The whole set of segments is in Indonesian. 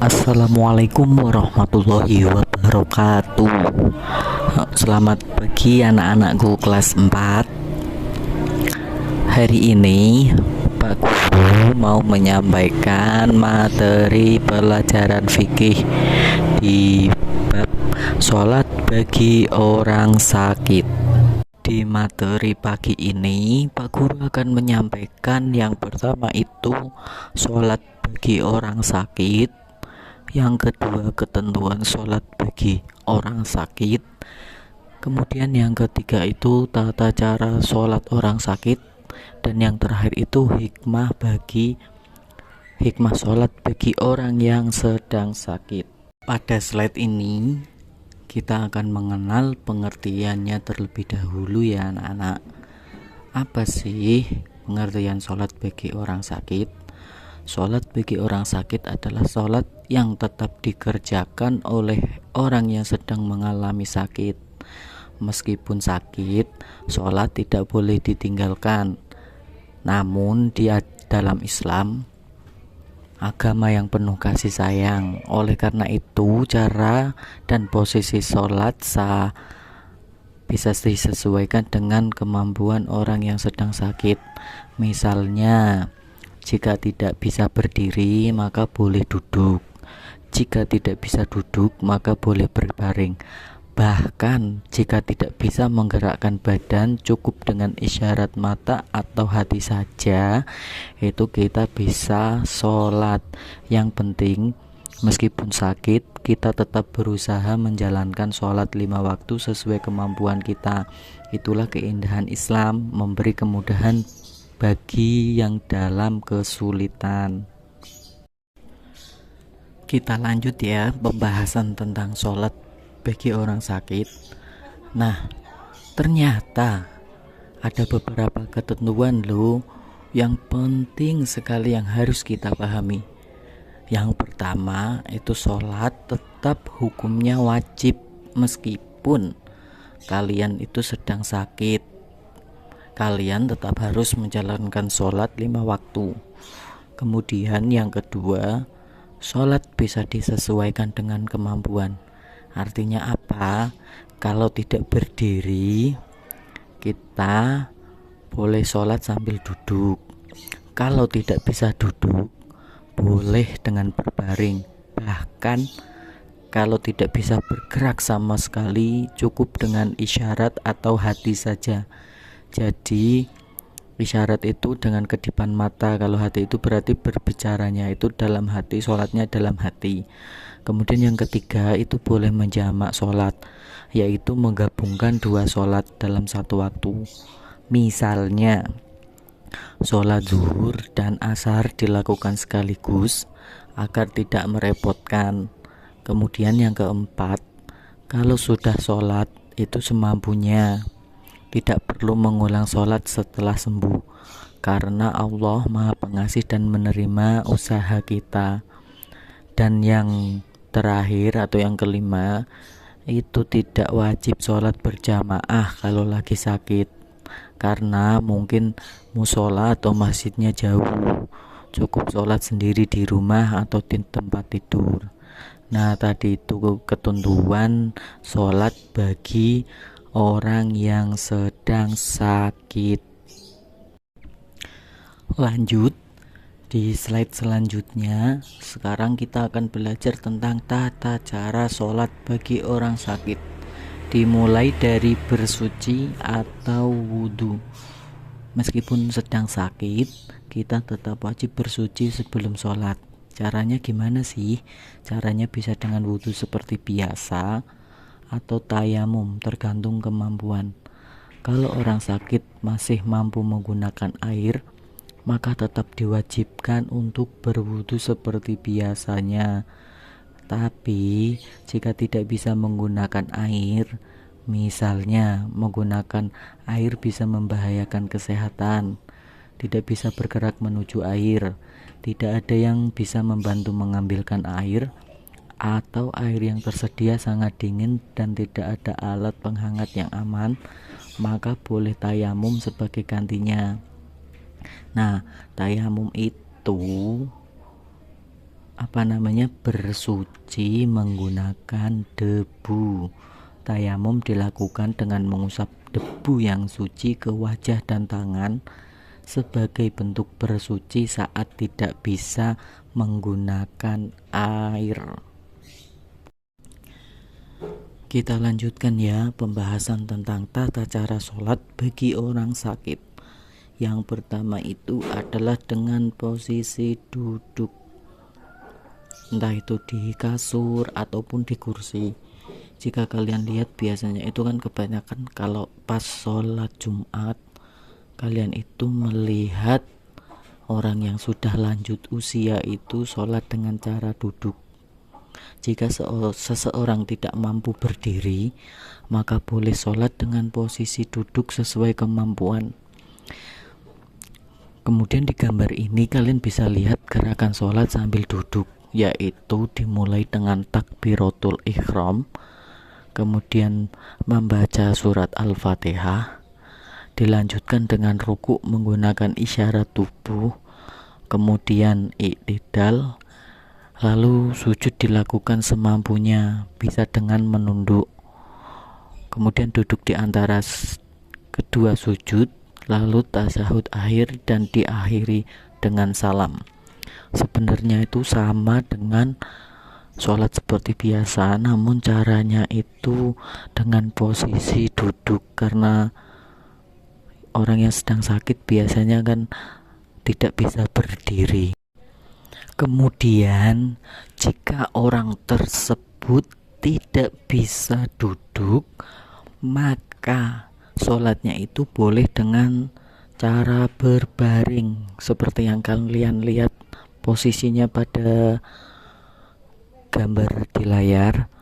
Assalamualaikum warahmatullahi wabarakatuh. Selamat pagi anak-anakku kelas 4. Hari ini Pak Guru mau menyampaikan materi pelajaran fikih di bab sholat bagi orang sakit. Di materi pagi ini Pak Guru akan menyampaikan yang pertama itu sholat bagi orang sakit, yang kedua ketentuan sholat bagi orang sakit, kemudian yang ketiga itu tata cara sholat orang sakit, dan yang terakhir itu hikmah sholat bagi orang yang sedang sakit. Pada slide ini kita akan mengenal pengertiannya terlebih dahulu ya anak-anak. Apa sih pengertian sholat bagi orang sakit? Sholat bagi orang sakit adalah sholat yang tetap dikerjakan oleh orang yang sedang mengalami sakit. Meskipun sakit, sholat tidak boleh ditinggalkan. Namun dalam Islam, agama yang penuh kasih sayang. Oleh karena itu, cara dan posisi sholat bisa disesuaikan dengan kemampuan orang yang sedang sakit. Misalnya, jika tidak bisa berdiri, maka boleh duduk. Jika tidak bisa duduk, maka boleh berbaring. Bahkan jika tidak bisa menggerakkan badan, cukup dengan isyarat mata atau hati saja, itu kita bisa sholat. Yang penting, meskipun sakit, kita tetap berusaha menjalankan sholat 5 waktu sesuai kemampuan kita. Itulah keindahan Islam, memberi kemudahan bagi yang dalam kesulitan. Kita lanjut ya pembahasan tentang sholat bagi orang sakit. Nah, ternyata ada beberapa ketentuan loh yang penting sekali yang harus kita pahami. Yang pertama itu sholat tetap hukumnya wajib meskipun kalian itu sedang sakit. Kalian tetap harus menjalankan sholat 5 waktu. Kemudian yang kedua, sholat bisa disesuaikan dengan kemampuan. Artinya apa? Kalau tidak berdiri, kita boleh sholat sambil duduk. Kalau tidak bisa duduk, boleh dengan berbaring. Bahkan kalau tidak bisa bergerak sama sekali, cukup dengan isyarat atau hati saja. Jadi isyarat itu dengan kedipan mata. Kalau hati itu berarti berbicaranya itu dalam hati, sholatnya dalam hati. Kemudian yang ketiga itu boleh menjamak sholat, yaitu menggabungkan 2 sholat dalam satu waktu. Misalnya sholat zuhur dan asar dilakukan sekaligus agar tidak merepotkan. Kemudian yang keempat, kalau sudah sholat itu semampunya, tidak perlu mengulang sholat setelah sembuh, karena Allah Maha Pengasih dan menerima usaha kita. Dan yang terakhir atau yang kelima, itu tidak wajib sholat berjamaah kalau lagi sakit, karena mungkin musola atau masjidnya jauh. Cukup sholat sendiri di rumah atau di tempat tidur. Nah, tadi itu ketentuan sholat bagi orang yang sedang sakit. Lanjut di slide selanjutnya. Sekarang kita akan belajar tentang tata cara sholat bagi orang sakit, dimulai dari bersuci atau wudhu. Meskipun sedang sakit, kita tetap wajib bersuci sebelum sholat. Caranya gimana sih? Caranya bisa dengan wudhu seperti biasa atau tayamum, tergantung kemampuan. Kalau orang sakit masih mampu menggunakan air, maka tetap diwajibkan untuk berwudu seperti biasanya. Tapi jika tidak bisa menggunakan air, misalnya menggunakan air bisa membahayakan kesehatan, tidak bisa bergerak menuju air, tidak ada yang bisa membantu mengambilkan air, atau air yang tersedia sangat dingin dan tidak ada alat penghangat yang aman, maka boleh tayamum sebagai gantinya. Nah, tayamum itu bersuci menggunakan debu. Tayamum dilakukan dengan mengusap debu yang suci ke wajah dan tangan sebagai bentuk bersuci saat tidak bisa menggunakan air. Kita lanjutkan ya pembahasan tentang tata cara sholat bagi orang sakit. Yang pertama itu adalah dengan posisi duduk, entah itu di kasur ataupun di kursi. Jika kalian lihat biasanya itu kan kebanyakan kalau pas sholat Jumat kalian itu melihat orang yang sudah lanjut usia itu sholat dengan cara duduk. Jika seseorang tidak mampu berdiri, maka boleh sholat dengan posisi duduk sesuai kemampuan. Kemudian di gambar ini kalian bisa lihat gerakan sholat sambil duduk, yaitu dimulai dengan takbiratul ihram, kemudian membaca surat Al-Fatihah, dilanjutkan dengan ruku menggunakan isyarat tubuh, kemudian i'tidal, lalu sujud dilakukan semampunya, bisa dengan menunduk, kemudian duduk di antara kedua sujud, lalu tasyahud akhir dan diakhiri dengan salam. Sebenarnya itu sama dengan sholat seperti biasa, namun caranya itu dengan posisi duduk, karena orang yang sedang sakit biasanya kan tidak bisa berdiri. Kemudian jika orang tersebut tidak bisa duduk, maka sholatnya itu boleh dengan cara berbaring seperti yang kalian lihat posisinya pada gambar di layar.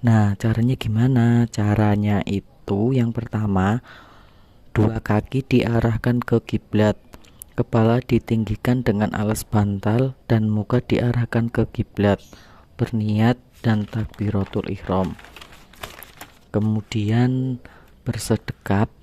Nah, caranya gimana? Caranya itu yang pertama, dua kaki diarahkan ke kiblat, kepala ditinggikan dengan alas bantal dan muka diarahkan ke kiblat, berniat dan takbiratul ihram. Kemudian bersedekap,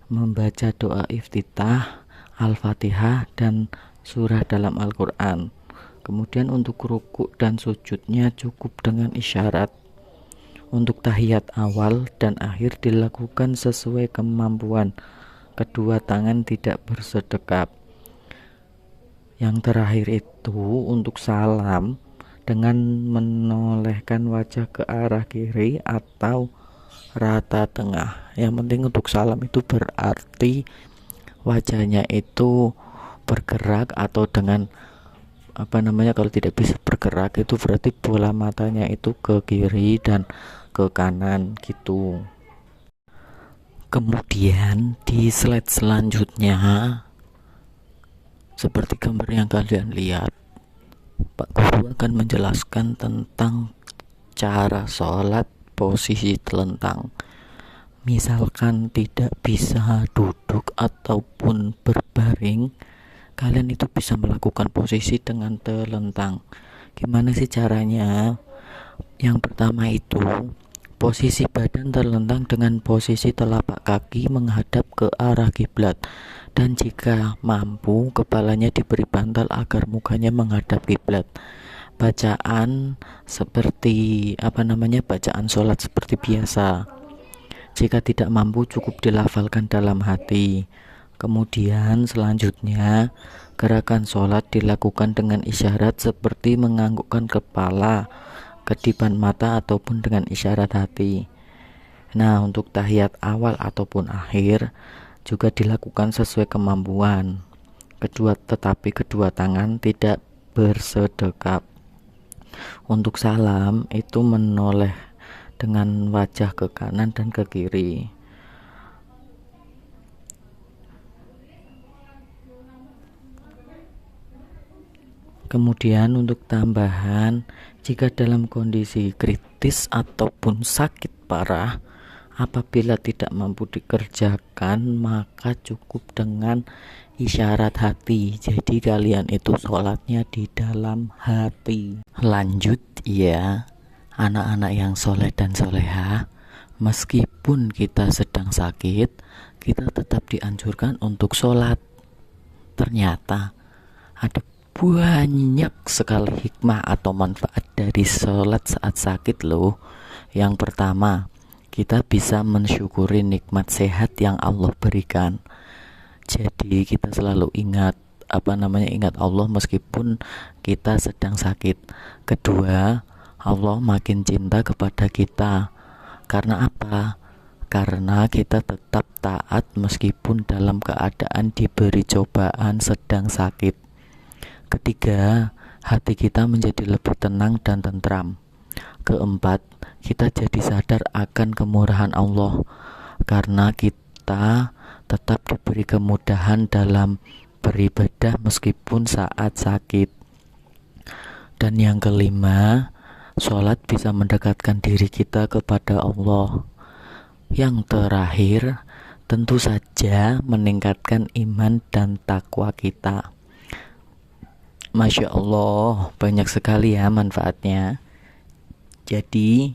membaca doa iftitah, Al-Fatihah dan surah dalam Al-Quran. Kemudian untuk rukuk dan sujudnya cukup dengan isyarat. Untuk tahiyat awal dan akhir dilakukan sesuai kemampuan. Kedua tangan tidak bersedekap. Yang terakhir itu untuk salam dengan menolehkan wajah ke arah kiri atau rata tengah. Yang penting untuk salam itu berarti wajahnya itu bergerak, atau dengan kalau tidak bisa bergerak itu berarti bola matanya itu ke kiri dan ke kanan gitu. Kemudian di slide selanjutnya seperti gambar yang kalian lihat, Pak Guru akan menjelaskan tentang cara sholat posisi telentang. Misalkan tidak bisa duduk ataupun berbaring, kalian itu bisa melakukan posisi dengan telentang. Gimana sih caranya? Yang pertama itu posisi badan terlentang dengan posisi telapak kaki menghadap ke arah kiblat, dan jika mampu kepalanya diberi bantal agar mukanya menghadap kiblat. Bacaan seperti bacaan sholat seperti biasa. Jika tidak mampu cukup dilafalkan dalam hati. Kemudian selanjutnya gerakan sholat dilakukan dengan isyarat seperti menganggukkan kepala, kedipan mata ataupun dengan isyarat hati. Nah, untuk tahiyat awal ataupun akhir juga dilakukan sesuai kemampuan. Tetapi kedua tangan tidak bersedekap. Untuk salam itu menoleh dengan wajah ke kanan dan ke kiri. Kemudian untuk tambahan, jika dalam kondisi kritis ataupun sakit parah, apabila tidak mampu dikerjakan, maka cukup dengan isyarat hati. Jadi kalian itu sholatnya di dalam hati. Lanjut ya, anak-anak yang soleh dan soleha, meskipun kita sedang sakit, kita tetap dianjurkan untuk sholat. Ternyata ada Banyak sekali hikmah atau manfaat dari sholat saat sakit loh. Yang pertama, kita bisa mensyukuri nikmat sehat yang Allah berikan. Jadi kita selalu ingat Allah meskipun kita sedang sakit. Kedua, Allah makin cinta kepada kita. Karena apa? Karena kita tetap taat meskipun dalam keadaan diberi cobaan sedang sakit. Ketiga, hati kita menjadi lebih tenang dan tentram. Keempat, kita jadi sadar akan kemurahan Allah karena kita tetap diberi kemudahan dalam beribadah meskipun saat sakit. Dan yang kelima, sholat bisa mendekatkan diri kita kepada Allah. Yang terakhir, tentu saja meningkatkan iman dan takwa kita. Masya Allah, banyak sekali ya manfaatnya. Jadi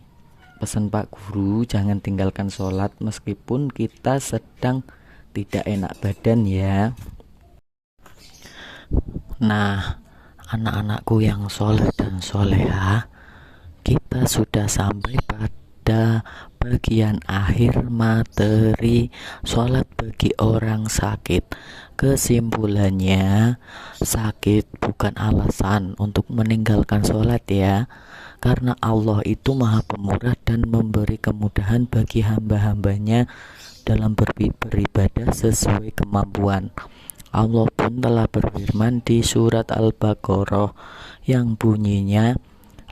pesan Pak Guru, jangan tinggalkan sholat meskipun kita sedang tidak enak badan ya. Nah, anak-anakku yang soleh dan soleha, kita sudah sampai pada bagian akhir materi sholat bagi orang sakit. Kesimpulannya, sakit bukan alasan untuk meninggalkan sholat ya, karena Allah itu maha pemurah dan memberi kemudahan bagi hamba-hambanya dalam beribadah sesuai kemampuan. Allah pun telah berfirman di surat Al-Baqarah yang bunyinya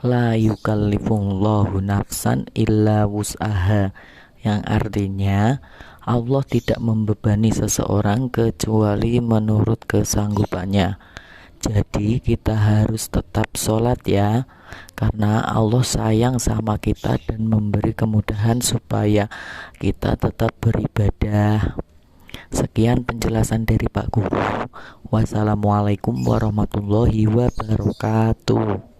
la yukallifullahu nafsan illa wus'aha, yang artinya Allah tidak membebani seseorang kecuali menurut kesanggupannya. Jadi kita harus tetap sholat ya, karena Allah sayang sama kita dan memberi kemudahan supaya kita tetap beribadah. Sekian penjelasan dari Pak Guru. Wassalamualaikum warahmatullahi wabarakatuh.